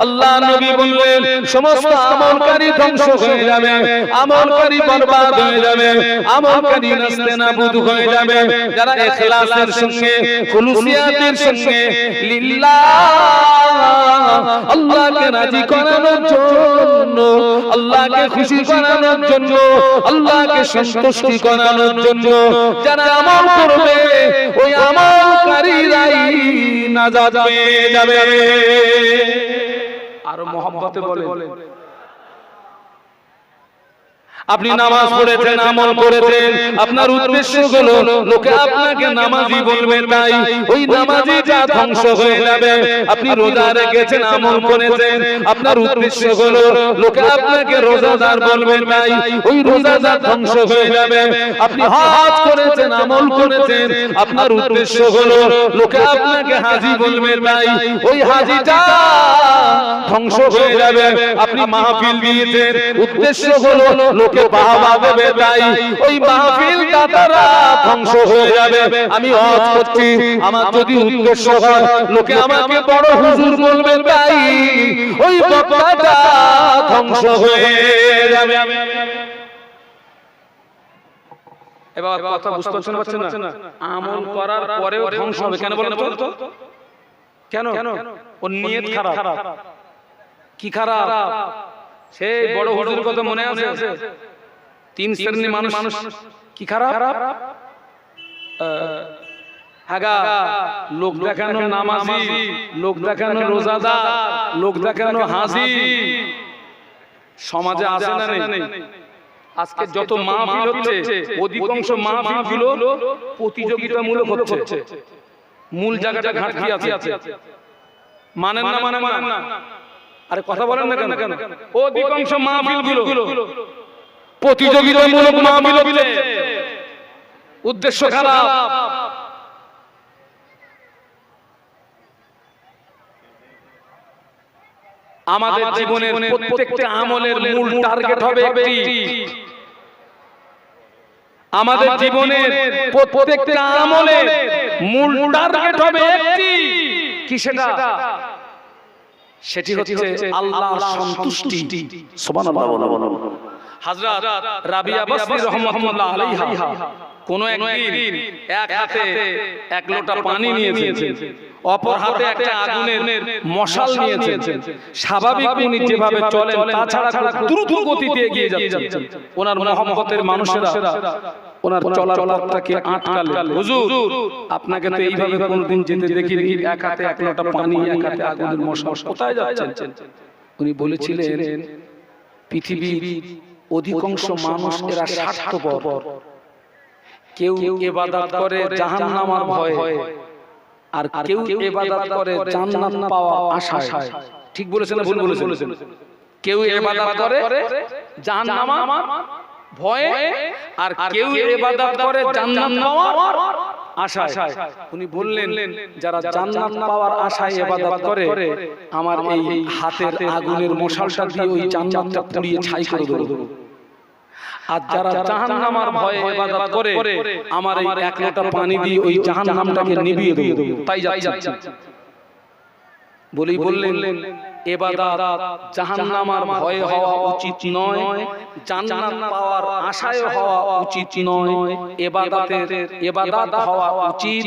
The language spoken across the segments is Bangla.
আল্লাহ নবী বললেন সমস্ত আমলকারী ধ্বংস হয়ে যাবে, আমলকারী বরবাদ হয়ে যাবে, আমলকারী নাস্তানাবুদ হয়ে যাবে যারা ইখলাসের সঙ্গে খুলুসিয়াতের সঙ্গে লিল্লাহ আল্লাহকে রাজি করানোর জন্য, আল্লাহকে খুশি করানোর জন্য, আল্লাহকে সন্তুষ্টি করানোর জন্য যারা আমল করবে ওই আমলকারীরাই নাজাত পেয়ে যাবে। আর মহব্বতে বলে আপনি নামাজ পড়েছেন, আমল করেছেন, আপনার উদ্দেশ্য হলো লোকে আপনাকে নামাজি বলবে, তাই ওই নামাজি যা ধ্বংস হয়ে যাবে। আপনি রোজা রেখেছেন, আমল করেছেন, আপনার উদ্দেশ্য হলো লোকে আপনাকে রোজাদার বলবে, তাই ওই রোজাদার ধ্বংস হয়ে যাবে। আপনি হজ করেছেন, আমল করেছেন, আপনার উদ্দেশ্য হলো লোকে আপনাকে হাজী বলবে, তাই ওই হাজীটা ধ্বংস হয়ে যাবে। আপনি মাহফিল দিয়েছেন, উদ্দেশ্য হলো লোকে বাহবা দেবে, তাই ওই মাহফিল দাতারা ধ্বংস হয়ে যাবে। আমি হজ করছি, আমার যদি উদ্দেশ্য হয় লোকে আমাকে বড় হুজুর বলবে, তাই ওই বক্তাটা ধ্বংস হয়ে যাবে। এবার কথা বুঝতে পারছেন না? আমল করার পরেও ধ্বংস হবে কেন বলেন তো? কেন? ওর নিয়ত খারাপ। কি খারাপ? সেই বড় হুজুরের কথা মনে আছে? তিন শ্রেণীর মানুষ কি খারাপ? আগা লোক দেখানো নামাজি, লোক দেখানো রোজাদার, লোক দেখানো হাজি সমাজে আছে না নেই? আজকে যত মাহফিল হচ্ছে অধিকাংশ মাহফিলগুলো প্রতিযোগিতামূলক হচ্ছে। মূল জায়গাটা ঘাটতি আছে। মানেন না? আরে কথা বলেন না কেন? অধিকাংশ মাহফিলগুলো প্রতিযোগিতামূলক মাহফিল হচ্ছে, উদ্দেশ্য খারাপ। আমাদের জীবনের প্রত্যেকটা আমলের মূল টার্গেট হবে একটি। আমাদের জীবনের প্রত্যেকটা আমলের মূল টার্গেট হবে একটি। কি সেটা? সেটি হচ্ছে আল্লাহর সন্তুষ্টি। সুবহানাল্লাহ বলুন। হযরত রাবিয়া বসরি রাহমাতুল্লাহ আলাইহা কোন একদিন এক হাতে এক লোটা পানি নিয়েছেন, অপর হাতে একটা আগুনের মশাল নিয়েছেন। স্বাভাবিক উনি যেভাবে চলেন তাছাড়া দ্রুত গতিতে এগিয়ে যাচ্ছেন। ওনার মহব্বতের মানুষেরা ওনার চলার পথটাকে আটকালেন। হুজুর, আপনাকে তো এইভাবে কোনদিন যেতে দেখিনি, এক হাতে এক লোটা পানি, এক হাতে আগুনের মশাল, কোথায় যাচ্ছেন? উনি বলেছিলেন পৃথিবীর অধিকাংশ মানুষ এরা স্বার্থপর। কেউ ইবাদত করে জাহান্নামের ভয়ে, আর কেউ ইবাদত করে জান্নাত পাওয়ার আশায়। ঠিক বলেছেন না ভুল বলেছেন? কেউ ইবাদত করে জাহান্নামের ভয়ে, আর কেউ ইবাদত করে জান্নাত পাওয়ার আশায়। উনি বললেন যারা জান্নাত পাওয়ার আশায় ইবাদত করে, আমার এই হাতের আগুনের মশালটা দিয়ে ওই জান্নাতটা পুড়িয়ে ছাই করে দেব। আর যারা জাহান্নামের ভয়ে ইবাদত করে, আমার এই এক লোটা পানি দিয়ে ওই জাহান্নামটাকে নিভিয়ে দেব। তাই যাচ্ছেন। বললেন ইবাদত জাহান্নামের ভয়ে হওয়া উচিত নয়, জান্নাত পাওয়ার আশায় হওয়া উচিত নয়। ইবাদত হওয়া উচিত,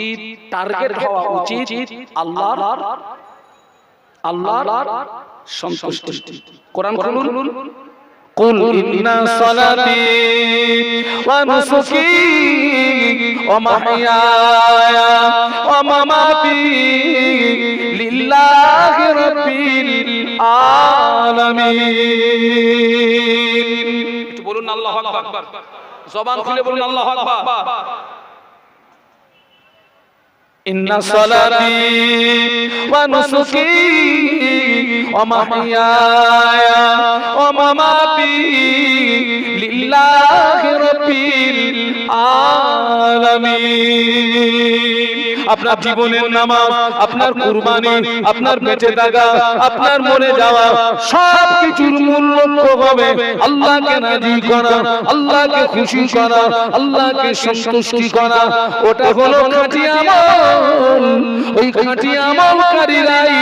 টার্গেট হওয়া উচিত আল্লাহর সন্তুষ্টি। কোরআন খুলুন। قل إن صلاتي ونسكي ومحياي ومماتي لله رب العالمين। একটু বলুন আল্লাহু আকবার, জবান খুলে বলুন আল্লাহু আকবার। إن صلاتي ونسكي ومحياي ومماتي لله رب العالمين। আপনার জীবনের নামাজ, আপনার কুরবানি, আপনার বেঁচে থাকা, আপনার মরে যাওয়া, সব কিছুর মূল লক্ষ্য হবে আল্লাহকে রাজি করা, আল্লাহকে খুশি করা, আল্লাহকে সন্তুষ্টি করা। ওটা হলো খাঁটি আমল। ওই খাঁটি আমলকারীরাই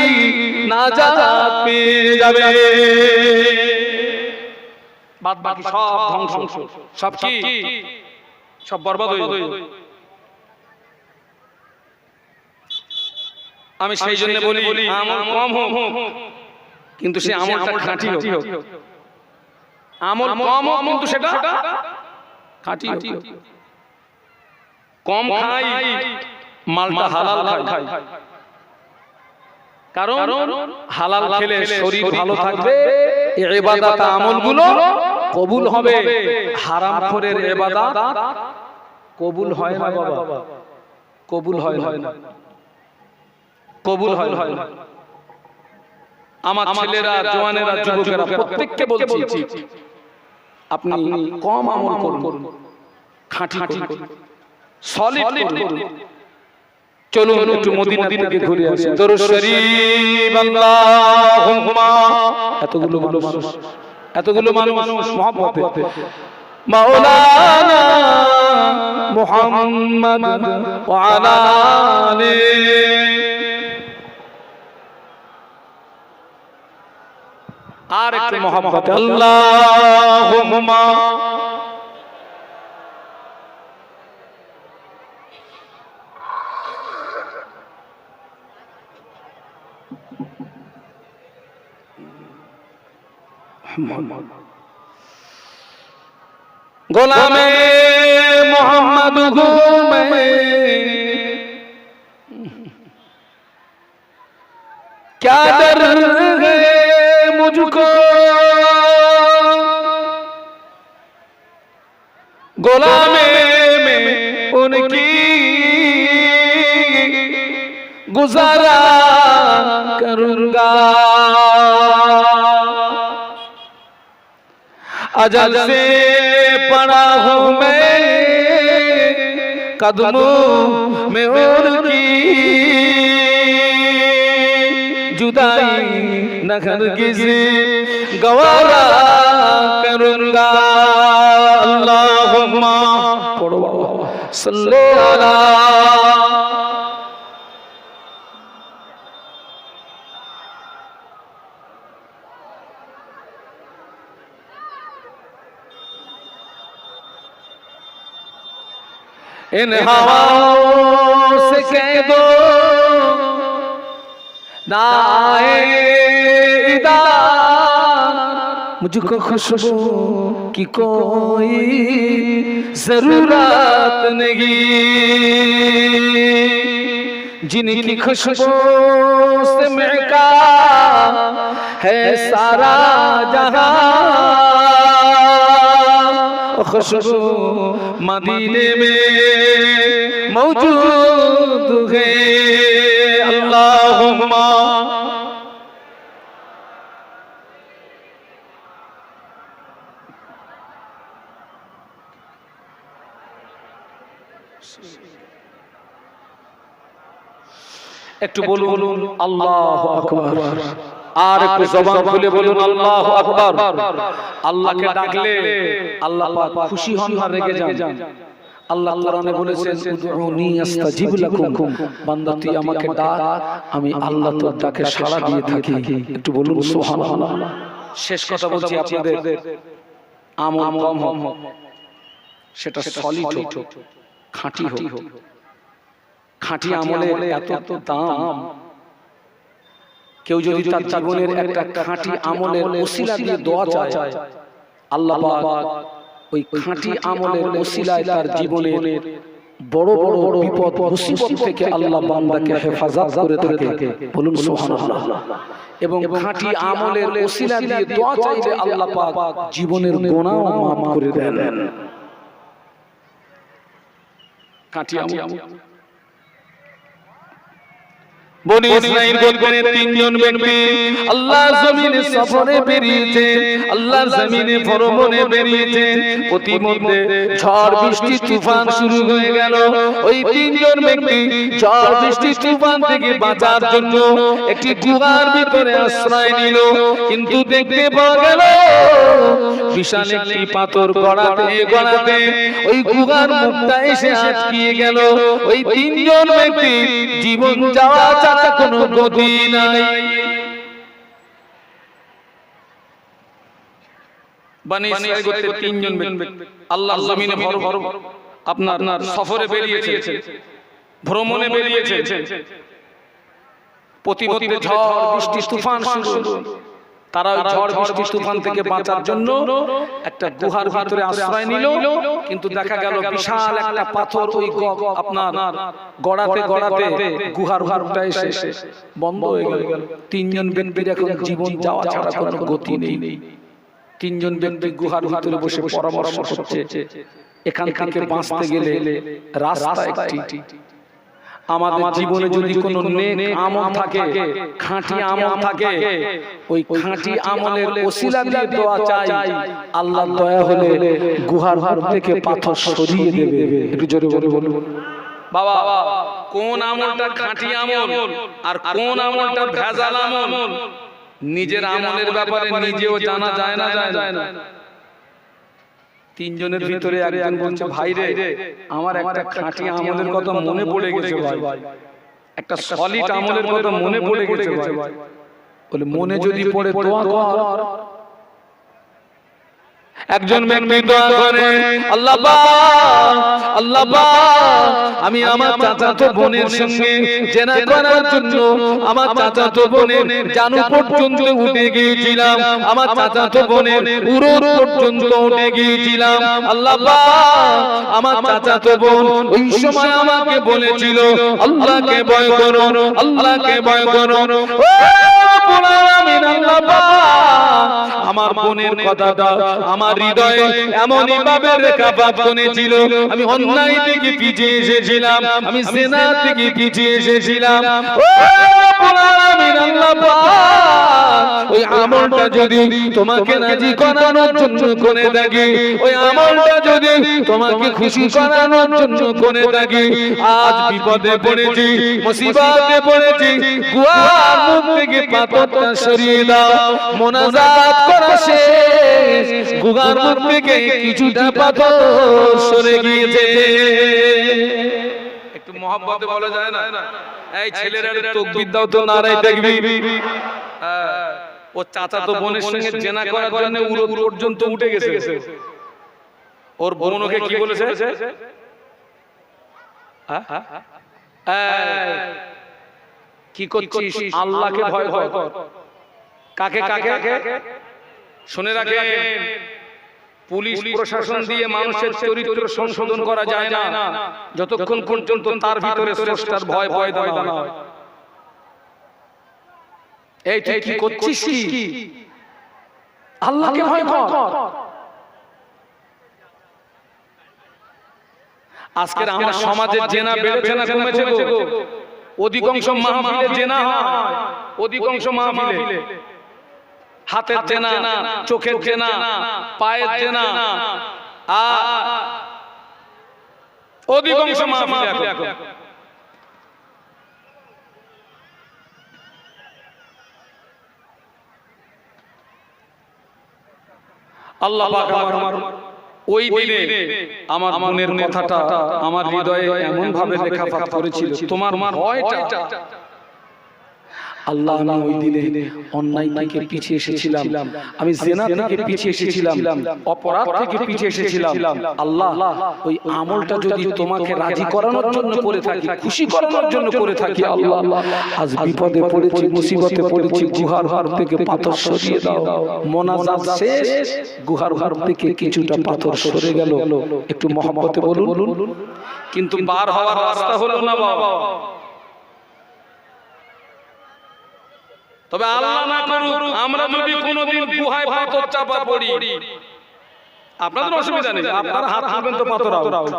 নাজাত পেয়ে যাবে। বাদ বাকি সব ধ্বংস, সব কি সব বরবাদ হয়ে যাবে। আমি সেই জন্য বলি আমল কম হোক কিন্তু সে আমলটা খাঁটি হোক। আমল কম হোক কিন্তু সেটা খাঁটি হোক। কম খাই, মালটা হালাল খাই, কারণ হালাল খেলে শরীর ভালো থাকবে, ইবাদত আমলগুলো কবুল হবে। হারামখোরের ইবাদত কবুল হয় না বাবা, কবুল হয় না, কবুল হয় না। আমার ছেলেরা, জওয়ানেরা, যুবকেরা প্রত্যেককে বলছি আপনি কম আমল করুন, খাঁটি করুন, সলিড করুন। চলুন একটু মদিনা থেকে ঘুরে আসি। দরুদ শরীফ আল্লাহুম্মা। এতগুলো মানুষ মহব্বতে মাওলানা মুহাম্মদ ওয়া আলা আলিহি। আর একটু মহব্বতে আল্লাহুম্মা। গোলামে মোহাম্মদ ঘুমে क्या डर है मुझको, गोलामे में उनकी गुजारा करूंगा। अजल से पड़ा हूँ मैं कदमों में उनकी, जुदाई न हरगिज़ गवारा करूंगा। अल्लाहुम्मा सल्ली अला। इन हवाओं से कह दो ना आए इधर, मुझको खुशबू की कोई जरूरत नहीं, जिनकी खुशबू से महका है सारा जहां, खुशबू मदीने में मौजूद है। अल्लाहुम्मा। একটু বলুন আল্লাহু আকবার, আর একটু জবান খুলে বলুন আল্লাহু আকবার। আল্লাহকে ডাকলে আল্লাহ পাক খুশি হন না রেগে যান। আল্লাহ কোরআনে বলেছেন উদউনি আস্তাজিব লাকুম, বান্দা তুই আমাকে ডাক, আমি আল্লাহ তোর ডাকে সাড়া দিয়ে থাকি। একটু বলুন সুবহানাল্লাহ। শেষ কথা বলছি আপনাদের, আমল কম হোক, সেটা সলিড হোক, খাঁটি হোক। খাঁটি আমলের এত দাম। কেউ যদি তার জীবনের একটা খাঁটি আমলের ওসিলা দিয়ে দোয়া চায়, আল্লাহ পাক ওই খাঁটি আমলের ওসিলায় তার জীবনের বড় বড় বিপদ মুসিবত থেকে আল্লাহ বান্দাকে হেফাজত করে থাকে। বলুন সুবহানাল্লাহ। এবং খাঁটি আমলের ওসিলা দিয়ে দোয়া চাইলে আল্লাহ পাক জীবনের গুনাহ মাফ করে দেন। খাঁটি আমল। বনি ইসরাইল গোত্রের তিনজন ব্যক্তি আল্লাহ জমিনে সফরে বেরিয়েছে, আল্লাহ জমিনে ভ্রমণে বেরিয়েছে। প্রতিমধ্যে ঝড় বৃষ্টি তুফান শুরু হয়ে গেল। ওই তিনজন ব্যক্তি ঝড় বৃষ্টি তুফান থেকে বাঁচার জন্য একটি গুহার ভিতরে আশ্রয় নিল। কিন্তু দেখতে পাওয়া গেল বিশাল একটি পাথর গড়াতে ওই গুহার মুখটা এসে আটকিয়ে গেল। ওই তিনজন ব্যক্তি জীবন যাওয়া ছাড়া কোনো গতি নাই। বনি ইসরাইল গোত্রের তিনজন ব্যক্তি আল্লাহর জমিনে আপনার সফরে বেরিয়েছে, ভ্রমণে বেরিয়েছে। প্রতিমধ্যে ঝড় বৃষ্টি তুফান শুরু। তারা ঝড় বৃষ্টি তুফান থেকে বাঁচার জন্য একটা গুহার ভিতরে আশ্রয় নিল। কিন্তু দেখা গেল বিশাল একটা পাথর ওই আপনার গড়াতে গুহার মুখটা এসে বন্ধ হয়ে গেল। তিনজন ব্যক্তির এখন জীবন যাওয়া ছাড়া কোনো গতি নেই। তিনজন ব্যক্তি গুহার ভিতরে বসে পরামর্শ করছে এখান থেকে বাঁচতে গেলে রাস্তা একটি। আমাদের জীবনে যদি কোনো নেক আমল থাকে, খাঁটি আমল থাকে, ওই খাঁটি আমলের ওসিলা দিয়ে দোয়া চাই, আল্লাহ দয়া হলে গুহার ভিতর থেকে পাথর সরিয়ে দেবে। একটু জোরে জোরে বলুন বাবা, কোন আমলটা খাঁটি আমল আর কোন আমলটা ভেজাল আমল নিজের আমলের ব্যাপারে নিজেও জানা যায় না। তিনজনের ভিতরে একজন বলছে ভাই রে, আমার একটা খাঁটি আমলের কথা মনে পড়ে গেছে ভাই, একটা সলিড আমলের কথা মনে পড়ে গেছে ভাই। বলে মনে যদি পড়ে দোয়া কর। একজন ব্যক্তি দোয়া করে আল্লাহ পাক আমি আমার চাচাতো বোনের সঙ্গে জেনা করার জন্য আমার চাচাতো বোনের জানু পর্যন্ত উঠে গিয়েছিলাম, আমার চাচাতো বোনের উরুর পর্যন্ত উঠে গিয়েছিলাম। আল্লাহ পাক আমার চাচাতো বোন ওই সময় আমাকে বলেছিল আল্লাহকে ভয় করো, আল্লাহকে ভয় করো। ও আমিন আল্লাহ পাক আমার বোনের কথাটা আমার হৃদয়ে এমনই ভাবে রেখাপাত করেছিল। আমি অন্যায় থেকে পিছিয়ে এসেছিলাম, আমি জিনা থেকে পিছিয়ে এসেছিলাম। ও আমিন আল্লাহ পাক ওই আমলটা যদি তোমাকে রাজি করানোর জন্য করে থাকি, ওই আমলটা যদি তোমাকে খুশি করানোর জন্য করে থাকি, আজ বিপদে পড়েছি, মুসিবতে পড়েছি, গুহার মুখ থেকে পাথরটা সরিয়ে দাও। মোনাজাত করা শেষ, গুহার মুখ থেকে কিছুটা পাথর সরে গিয়েছে। একটু মহব্বতে বলা যায় না, এই ছেলেরা তাকবীর দাও তো, নারায়ে তাকবীর। ও চাচাতো বোনের সঙ্গে জেনা করার জন্য উরু পর্যন্ত উঠে গেছে। ওর বোন ওকে কি বলেছে? কি করছিস? আল্লাহকে ভয় কর। কাকে কাকে? শুনে রাখেন, পুলিশ প্রশাসন দিয়ে মানুষের চরিত্র সংশোধন করা যায় না যতক্ষণ পর্যন্ত তার ভিতরে স্রষ্টার ভয় পয়দা না হয়। এই তুই কি করছিস? কি আল্লাহকে ভয় কর। আজকের আমার সমাজের জেনা বেড়েছে না কমেছে গো? অধিকাংশ মাহফিলে জেনা হয়, অধিকাংশ মাহফিলে হাতের জেনা, চোখের জেনা, পায়ের জেনা, অধিকাংশ মাহফিলে এখন। আল্লাহ পাক আমার ওই দিনে আমার মনের কথাটা আমার হৃদয়ে এমন ভাবে রেখাপাত করেছিল, তোমার ভয়টা। আল্লাহ আমি ওই দিনে অন্যায় থেকে পিছিয়ে এসেছিলাম, আমি জিনা থেকে পিছিয়ে এসেছিলাম, অপরাধ থেকে পিছিয়ে এসেছিলাম। আল্লাহ ওই আমলটা যদি তোমাকে রাজি করানোর জন্য করে থাকি, খুশি করানোর জন্য করে থাকি, আল্লাহ আজ বিপদে পড়েছি, মুসিবতে পড়েছি, গুহার ঘর থেকে পাথর সরিয়ে দাও। মোনাজাত শেষ, গুহার ঘর থেকে কিছুটা পাথর সরে গেল। একটু মহব্বতে বলুন। কিন্তু পার হওয়ার রাস্তা হলো না বাবা। তবে আল্লাহ না করুক আমরা যদি কোনোদিন গুহায় পাথর চাপা পড়ি, আপনাদের অসুবিধা নেই, আপনারা হাত হাঁকবেন তো পাথর আউট,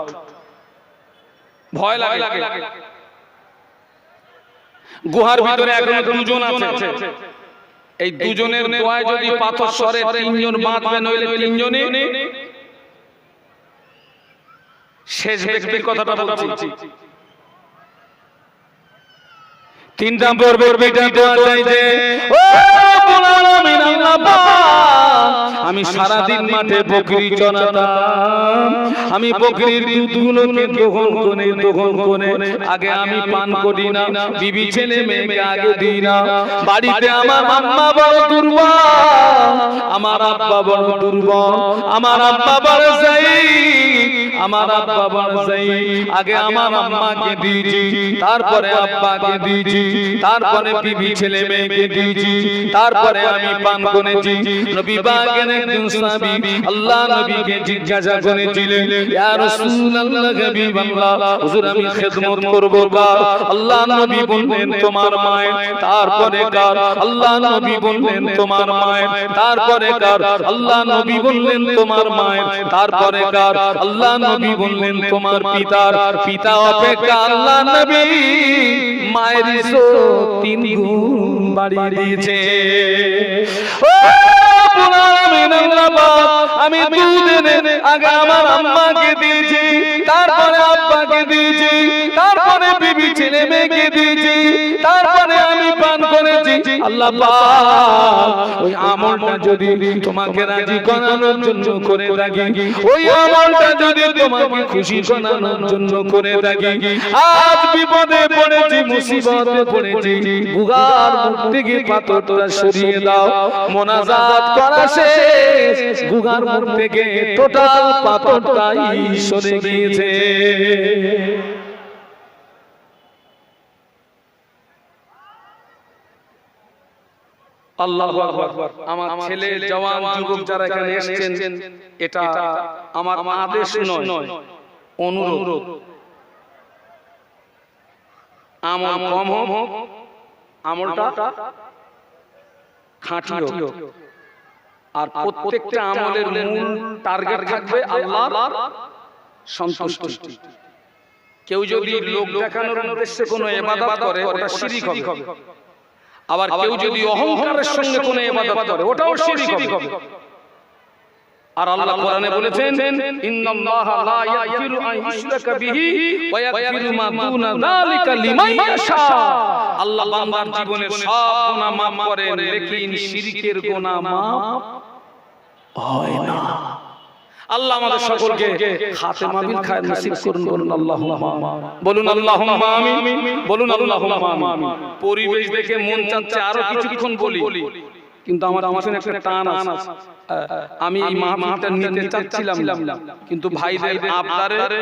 ভয় লাগে। গুহার ভিতরে এখন দুজন আছে, এই দুজনের দোয়ায় যদি পাথর সরে তিনজন বাঁচবে, নইলে তিনজনই শেষ ব্যক্তির কথাটা বলছি। তিন নম্বর বেটা দোয়া চাই যে ও রব্বুল আলামিন আল্লাহ পাক, আমি সারা দিন মাঠে বকরি চড়াতাম, আমি বকরির দুধগুলোকে দহন করে আগে আমি পান করি না, বিবি ছেলে মেয়েকে আগে দিই না। বাড়িতে আমার আম্মা বড় দুর্বল, আমার আব্বা বড় দুর্বল, আমার আব্বা বড় যায়েব, আমার আব্বা বড় যায়েব, আগে আমার আম্মাকে দিয়েছি, তারপরে আব্বাকে দিয়েছি, তারপরে বিবি ছেলে মেয়েকে দিয়েছি, তারপরে আমি পান করেছি। নবী পাকের একজন সাহাবী আল্লাহ নবীকে জিজ্ঞাসা করেছিলেন, ইয়া রাসূলুল্লাহ, হাবিবাল্লাহ, হুজুর আমি খেদমত করব কার? আল্লাহ নবী বললেন তোমার মায়ের। তারপরে কার? আল্লাহ নবী বললেন তোমার মায়ের। তারপরে কার? আল্লাহ নবী বললেন তোমার মায়ের। তারপরে কার? আল্লাহ নবী বললেন তোমার পিতার। পিতা অপেক্ষা আল্লাহ নবী মায়ের তিন গুণ বাড়িয়ে দিয়েছে। আমি দুদিন আগে আমার আম্মাকে দিয়েছি, তারপরে আব্বাকে দিয়েছি, তারপরে বিবি ছেলে মেয়েকে দিয়েছি, তারপরে আমি পান করেছি। আল্লাহ পাক ওই আমলটা যদি তোমাকে রাজি করানোর জন্য করে থাকি, ওই আমলটা যদি তোমাকে খুশি করানোর জন্য করে থাকি, আজ বিপদে পড়েছি, মুসিবতে পড়েছি, গুহার মুখ থেকে পাথরটা সরিয়ে দাও। মোনাজাত করা শেষ, গুহার মুখ থেকে টোটাল পাথরটাই সরে গিয়েছে। আল্লাহু আকবার। আমার ছেলে জওয়ান যুবক যারা এখানে এসেছেন, এটা আমার আদেশ নয়, অনুরোধ। আমল কম হোক, আমলটা খাঁটি হোক, আর প্রত্যেকটা আমলের মূল টার্গেট থাকবে আল্লাহর সন্তুষ্টি। কেউ যদি লোক দেখানোর উদ্দেশ্যে কোনো ইবাদত করে, ওটা শিরক হবে। আবার কেউ যদি অহংকারের সঙ্গে কোনো ইবাদত করে, ওটাও শিরক হবে। আর আল্লাহ কোরআনে বলেছেন, ইন্নাল্লাহা লা ইয়াগফিরু আন ইউশরাকা বিহি ওয়া ইয়াগফিরু মা দুনা যালিকা লিমান ইয়াশা। আল্লাহ বান্দার জীবনের সব গুনাহ maaf করেন, লেকিন শিরকের গুনাহ maaf হয় না। আল্লাহ আমাদের সকলকে খাতেমা বিল খায়র নসিব করুন। বলুন আল্লাহুম্মা আমিন, বলুন আল্লাহুম্মা আমিন, বলুন আল্লাহুম্মা আমিন। পরিবেশ দেখে মন চাচ্ছে আরো কিছুক্ষণ বলি, কিন্তু আমার পিছনে একটা টান আছে। আমি এই মাহফিলটা নিতে চাচ্ছিলাম, কিন্তু ভাইদের আবদারে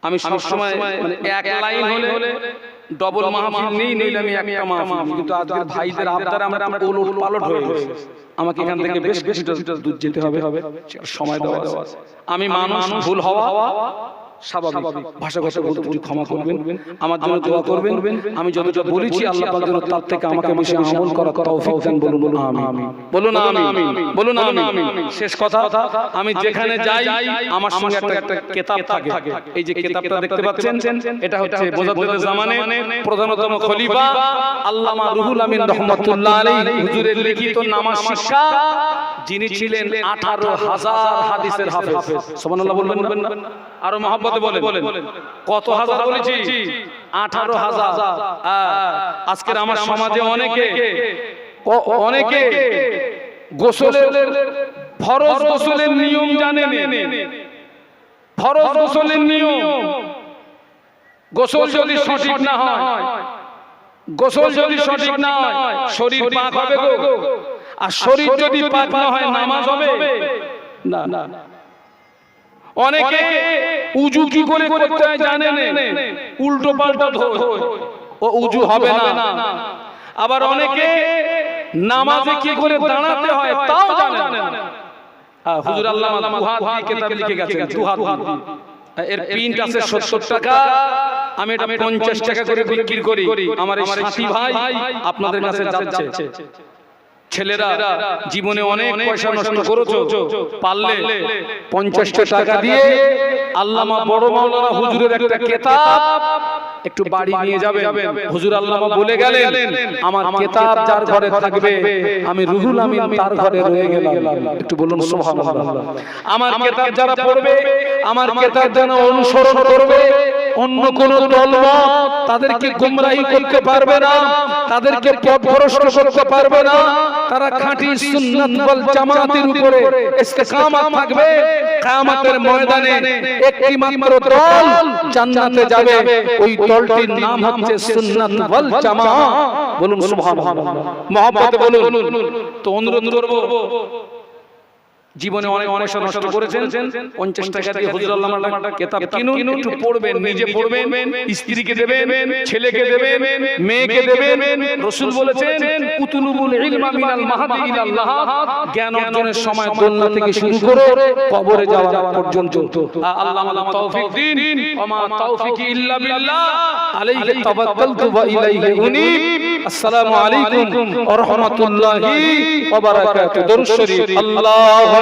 আমি সব সময় মানে এক লাইন হলে ডবল মাহফিল নেই, নইলে আমি একটা মাহফিল। কিন্তু আজকের ভাইদের আবদারে আমরা ওলট পালট হয়ে গেছে। আমাকে এখান থেকে বেশ কিছুটা দূর যেতে হবে, সময় দেওয়া আছে। আমি মানুষ, ভুল হওয়া স্বাভাবিক, ভাষাগত ভুল ত্রুটি ক্ষমা করবেন, আমার জন্য দোয়া করবেন। আমি যতটা বলেছি আল্লাহ পাক যেন তার থেকে আমাকে বেশি আমল করার তৌফিক দেন। বলুন আমিন, বলুন আমিন, বলুন আমিন। শেষ কথা, আমি যেখানে যাই আমার সঙ্গে একটা কিতাব থাকে। এই যে কিতাবটা দেখতে পাচ্ছেন, এটা হচ্ছে মুজাদ্দিদুল জামানের প্রধানতম খলিফা আল্লামা রুহুল আমিন রাহমাতুল্লাহ আলাইহি হুজুরের লিখিত নামাজ শিক্ষা, যিনি ছিলেন 18,000 হাদিসের হাফেজ। সুবহানাল্লাহ বলবেন না? আরো মহব্বতে বলেন। কত হাজার বলেছি? 18,000। আজকের আমার সমাজে অনেকে গোসলের ফরজ গোসলের নিয়ম জানে না। ফরজ গোসলের নিয়ম, গোসল যদি সঠিক না হয়, গোসল যদি সঠিক না হয়, শরীর পাক হবে গো। আর শরীর যদি পাক না হয়, নামাজ হবে না। অনেকে উজু কি করে করতে হয় জানে না, উল্টো পাল্টা ও উজু হবে না। আবার অনেকে নামাজে কি করে দাঁড়াতে হয় তাও জানে না। হুজুর আল্লামা দুহাত দিয়ে কিতাব লিখে গেছেন, দুহাত। এর প্রিন্ট আছে 70 টাকা, আমি এটা 50 টাকা করে বিক্রি করি। আমার এই সাথী ভাই আপনাদের কাছে যাচ্ছে, ছেলেরা জীবনে অনেক পয়সা নষ্ট করেছো, পারলে 50টা টাকা দিয়ে আল্লামা বড় মাওলানা হুজুরের একটা কিতাব একটু বাড়ি নিয়ে যাবেন। হুজুর আল্লামা বলে গেলেন, আমার কিতাব যার ঘরে থাকবে আমি রুহুল আমিন তার ঘরে রয়ে গেলাম। একটু বলুন সুবহানাল্লাহ। আমার কিতাব যারা পড়বে, আমার কিতাব যারা অনুসরণ করবে, অন্য কোন দলমত তাদেরকে গোমরাহি করতে পারবে না, তাদেরকে পথভ্রষ্ট করতে পারবে না। তারা খাঁটি সুন্নাত ওয়াল জামাতের উপরে ইস্তেকামত থাকবে। কিয়ামতের ময়দানে একটি মাত্র দল জান্নাতে যাবে, ওই দলটির নাম হচ্ছে সুন্নাত ওয়াল জামাত। বলুন সুবহানাল্লাহ, মহব্বতে বলুন। তো অনুরোধ করব, জীবনে অনেক পয়সা নষ্ট করেছেন, 50 টাকা দিয়ে হুজুর আল্লামার একটা কিতাব কিনুন, একটু পড়বেন, নিজে পড়বেন, স্ত্রীকে দেবেন, ছেলেকে দেবেন, মেয়েকে দেবেন। রাসূল বলেছেন, উতুলুবুল ইলমা মিনাল মাহদি ইলাল লাহাদ, জ্ঞান অর্জনের সময় দোলনা থেকে শুরু করে কবরে যাওয়া পর্যন্ত। আল্লাহ আমাদের তৌফিক দিন। ওমা তাওফিকি ইল্লা বিল্লাহ, আলাইহি তাওয়াক্কালতু ওয়া ইলাইহি উনীব। আসসালামু আলাইকুম ওয়া রাহমাতুল্লাহি ওয়া বারাকাতুহু। দরুদ শরীফ। আল্লাহুম্মা